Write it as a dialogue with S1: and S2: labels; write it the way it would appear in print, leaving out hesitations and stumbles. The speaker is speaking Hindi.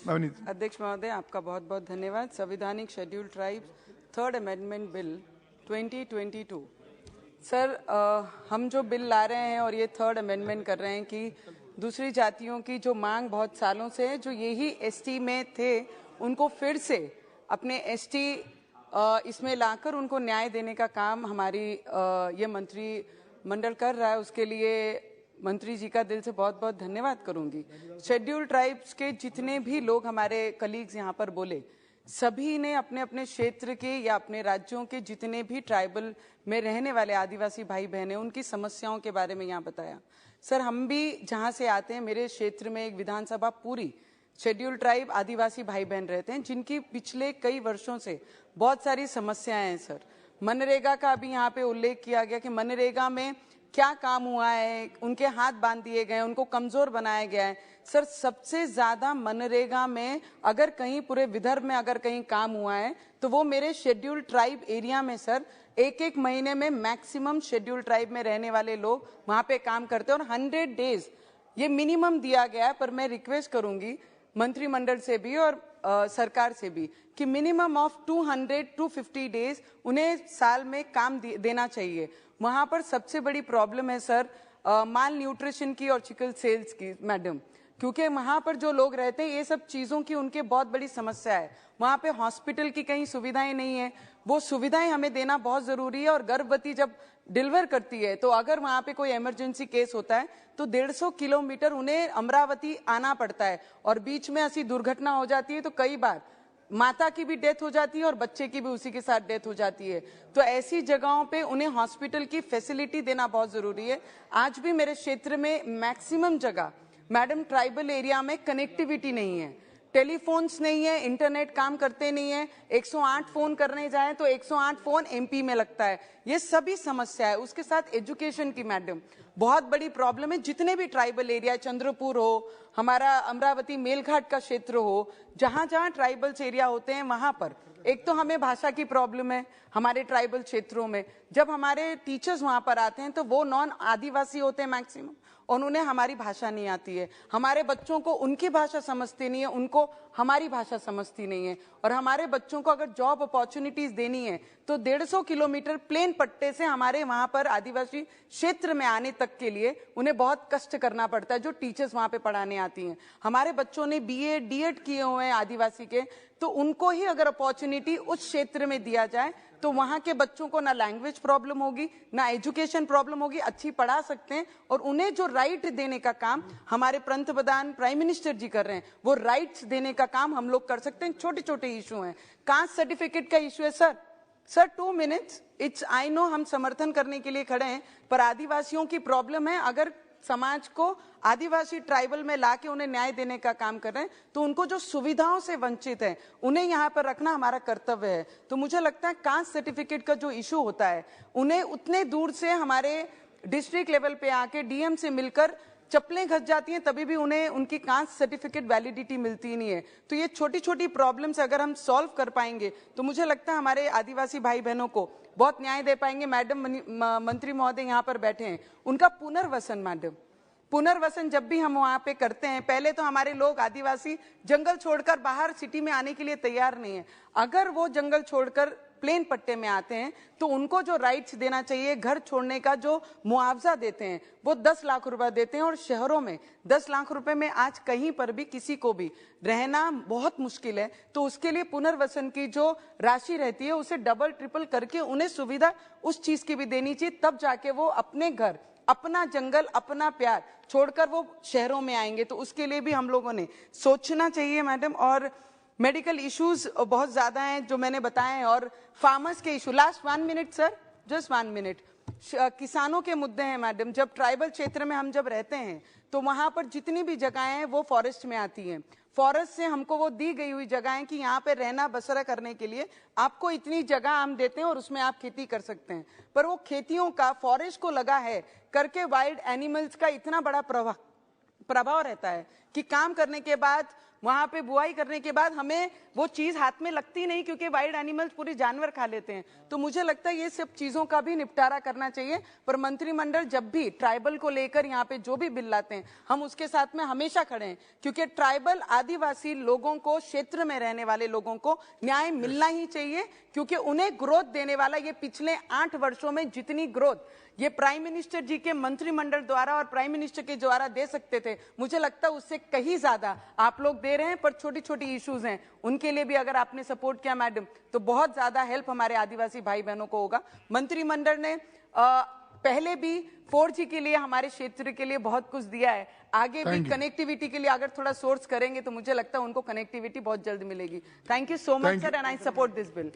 S1: नवनीत।
S2: अध्यक्ष महोदय, आपका बहुत बहुत धन्यवाद। संवैधानिक schedule tribes third amendment bill 2022। Sir, हम जो बिल ला रहे हैं और ये थर्ड अमेंडमेंट कर रहे हैं कि दूसरी जातियों की जो मांग बहुत सालों से है, जो यही एसटी में थे, उनको फिर से अपने एसटी इसमें लाकर उनको न्याय देने का काम हमारी ये मंत्रिमंडल कर रहा है। उसके लिए मंत्री जी का दिल से बहुत बहुत धन्यवाद करूंगी। शेड्यूल ट्राइब्स के जितने भी लोग हमारे कलीग्स यहाँ पर बोले, सभी ने अपने अपने क्षेत्र के या अपने राज्यों के जितने भी ट्राइबल में रहने वाले आदिवासी भाई बहन हैं, उनकी समस्याओं के बारे में यहाँ बताया। सर, हम भी जहाँ से आते हैं, मेरे क्षेत्र में एक विधानसभा पूरी शेड्यूल ट्राइब आदिवासी भाई बहन रहते हैं, जिनकी पिछले कई वर्षों से बहुत सारी समस्याएं हैं। सर, मनरेगा का अभी यहाँ पे उल्लेख किया गया कि मनरेगा में क्या काम हुआ है, उनके हाथ बांध दिए गए, उनको कमजोर बनाया गया है। सर, सबसे ज्यादा मनरेगा में अगर कहीं पूरे विदर्भ में अगर कहीं काम हुआ है तो वो मेरे शेड्यूल ट्राइब एरिया में। सर, एक महीने में मैक्सिमम शेड्यूल ट्राइब में रहने वाले लोग वहां पे काम करते हैं और 100 डेज ये मिनिमम दिया गया है। पर मैं रिक्वेस्ट करूंगी मंत्रिमंडल से भी और सरकार से भी कि मिनिमम ऑफ 200-250 डेज उन्हें साल में काम देना चाहिए। वहां पर सबसे बड़ी प्रॉब्लम है सर माल न्यूट्रिशन की और सिकल सेल्स की मैडम, क्योंकि वहां पर जो लोग रहते हैं ये सब चीजों की उनके बहुत बड़ी समस्या है। वहां पे हॉस्पिटल की कहीं सुविधाएं नहीं है, वो सुविधाएं हमें देना बहुत जरूरी है। और गर्भवती जब डिलीवर करती है तो अगर वहां पे कोई इमरजेंसी केस होता है तो 150 किलोमीटर उन्हें अमरावती आना पड़ता है और बीच में ऐसी दुर्घटना हो जाती है तो कई बार माता की भी डेथ हो जाती है और बच्चे की भी उसी के साथ डेथ हो जाती है। तो ऐसी जगहों पे उन्हें हॉस्पिटल की फैसिलिटी देना बहुत जरूरी है। आज भी मेरे क्षेत्र में मैक्सिमम जगह मैडम ट्राइबल एरिया में कनेक्टिविटी नहीं है, टेलीफोन्स नहीं है, इंटरनेट काम करते नहीं है। 108 फोन करने जाए तो 108 फोन एमपी में लगता है। ये सभी समस्या है। उसके साथ एजुकेशन की मैडम बहुत बड़ी प्रॉब्लम है। जितने भी ट्राइबल एरिया, चंद्रपुर हो, हमारा अमरावती मेलघाट का क्षेत्र हो, जहां जहां ट्राइबल्स एरिया होते हैं वहां पर एक तो हमें भाषा की प्रॉब्लम है। हमारे ट्राइबल क्षेत्रों में जब हमारे टीचर्स वहां पर आते हैं तो वो नॉन आदिवासी होते हैं मैक्सिमम और उन्हें हमारी भाषा नहीं आती है। हमारे बच्चों को उनकी भाषा समझती नहीं है, उनको हमारी भाषा समझती नहीं है। और हमारे बच्चों को अगर जॉब अपॉर्चुनिटीज देनी है तो 150 किलोमीटर प्लेन पट्टे से हमारे वहां पर आदिवासी क्षेत्र में आने तक के लिए उन्हें बहुत कष्ट करना पड़ता है। जो टीचर्स वहां पे पढ़ाने आती हैं, हमारे बच्चों ने बीए डीएड किए हुए हैं आदिवासी के, तो उनको ही अगर अपॉर्चुनिटी उस क्षेत्र में दिया जाए तो वहां के बच्चों को ना लैंग्वेज प्रॉब्लम होगी, ना एजुकेशन प्रॉब्लम होगी, अच्छी पढ़ा सकते हैं। और उन्हें जो राइट देने का काम हमारे पंतप्रधान प्राइम मिनिस्टर जी कर रहे हैं, वो राइट्स देने का काम हम लोग कर सकते हैं। छोटे छोटे इशू हैं, कास्ट सर्टिफिकेट का इशू है sir 2 minutes it's I know, हम समर्थन करने के लिए खड़े हैं, पर आदिवासियों की प्रॉब्लम है। अगर समाज को आदिवासी ट्राइबल में लाके उन्हें न्याय देने का काम कर रहे हैं तो उनको जो सुविधाओं से वंचित है उन्हें यहाँ पर रखना हमारा कर्तव्य है। तो मुझे लगता है कास्ट सर्टिफिकेट का जो इशू होता है, उन्हें उतने दूर से हमारे डिस्ट्रिक्ट लेवल पे आके डीएम से मिलकर चप्पलें घस जाती हैं, तभी भी उन्हें उनकी कास्ट सर्टिफिकेट वैलिडिटी मिलती ही नहीं है। तो ये छोटी छोटी प्रॉब्लम्स अगर हम सॉल्व कर पाएंगे तो मुझे लगता है हमारे आदिवासी भाई बहनों को बहुत न्याय दे पाएंगे। मैडम मंत्री महोदय यहाँ पर बैठे हैं, उनका पुनर्वसन मैडम, पुनर्वसन जब भी हम वहां पे करते हैं, पहले तो हमारे लोग आदिवासी जंगल छोड़कर बाहर सिटी में आने के लिए तैयार नहीं है। अगर वो जंगल छोड़कर प्लेन पट्टे में आते हैं तो उनको जो राइट्स देना चाहिए, घर छोड़ने का जो मुआवजा देते हैं वो 10 लाख रुपए देते हैं। और शहरों में 10 लाख रुपए में आज कहीं पर भी किसी को भी रहना बहुत मुश्किल है। तो उसके लिए पुनर्वसन की जो राशि रहती है उसे डबल ट्रिपल करके उन्हें सुविधा उस चीज की भी देनी चाहिए, तब जाके वो अपने घर, अपना जंगल, अपना प्यार छोड़कर वो शहरों में आएंगे। तो उसके लिए भी हम लोगों ने सोचना चाहिए मैडम। और मेडिकल इश्यूज बहुत ज्यादा हैं जो मैंने बताए हैं, और फार्मर्स के issue, last 1 minute sir, just 1 minute, किसानों के मुद्दे हैं मैडम। जब ट्राइबल क्षेत्र में हम जब रहते हैं तो वहां पर जितनी भी जगहें हैं वो फॉरेस्ट में आती हैं। फॉरेस्ट से हमको वो दी गई हुई जगहें कि यहाँ पे रहना बसरा करने के लिए आपको इतनी जगह हम देते हैं और उसमें आप खेती कर सकते हैं। पर वो खेतियों का फॉरेस्ट को लगा है करके वाइल्ड एनिमल्स का इतना बड़ा प्रभाव रहता है कि काम करने के बाद वहां पे बुआई करने के बाद हमें वो चीज हाथ में लगती नहीं, क्योंकि वाइल्ड एनिमल्स पूरे जानवर खा लेते हैं। तो मुझे लगता है ये सब चीजों का भी निपटारा करना चाहिए। पर मंत्रिमंडल जब भी ट्राइबल को लेकर यहाँ पे जो भी बिल लाते हैं, हम उसके साथ में हमेशा खड़े हैं, क्योंकि ट्राइबल आदिवासी लोगों को, क्षेत्र में रहने वाले लोगों को न्याय मिलना ही चाहिए, क्योंकि उन्हें ग्रोथ देने वाला ये पिछले 8 वर्षों में जितनी ग्रोथ ये प्राइम मिनिस्टर जी के मंत्रिमंडल द्वारा और प्राइम मिनिस्टर के द्वारा दे सकते थे, मुझे लगता है उससे कहीं ज्यादा आप लोग दे रहे हैं। पर छोटी छोटी इश्यूज हैं, उनके लिए भी अगर आपने सपोर्ट किया मैडम, तो बहुत ज्यादा हेल्प हमारे आदिवासी भाई बहनों को होगा। मंत्रिमंडल ने पहले भी 4G के लिए हमारे क्षेत्र के लिए बहुत कुछ दिया है, आगे भी कनेक्टिविटी के लिए अगर थोड़ा सोर्स करेंगे तो मुझे लगता है उनको कनेक्टिविटी बहुत जल्द मिलेगी। Thank you so much sir, and I support this bill.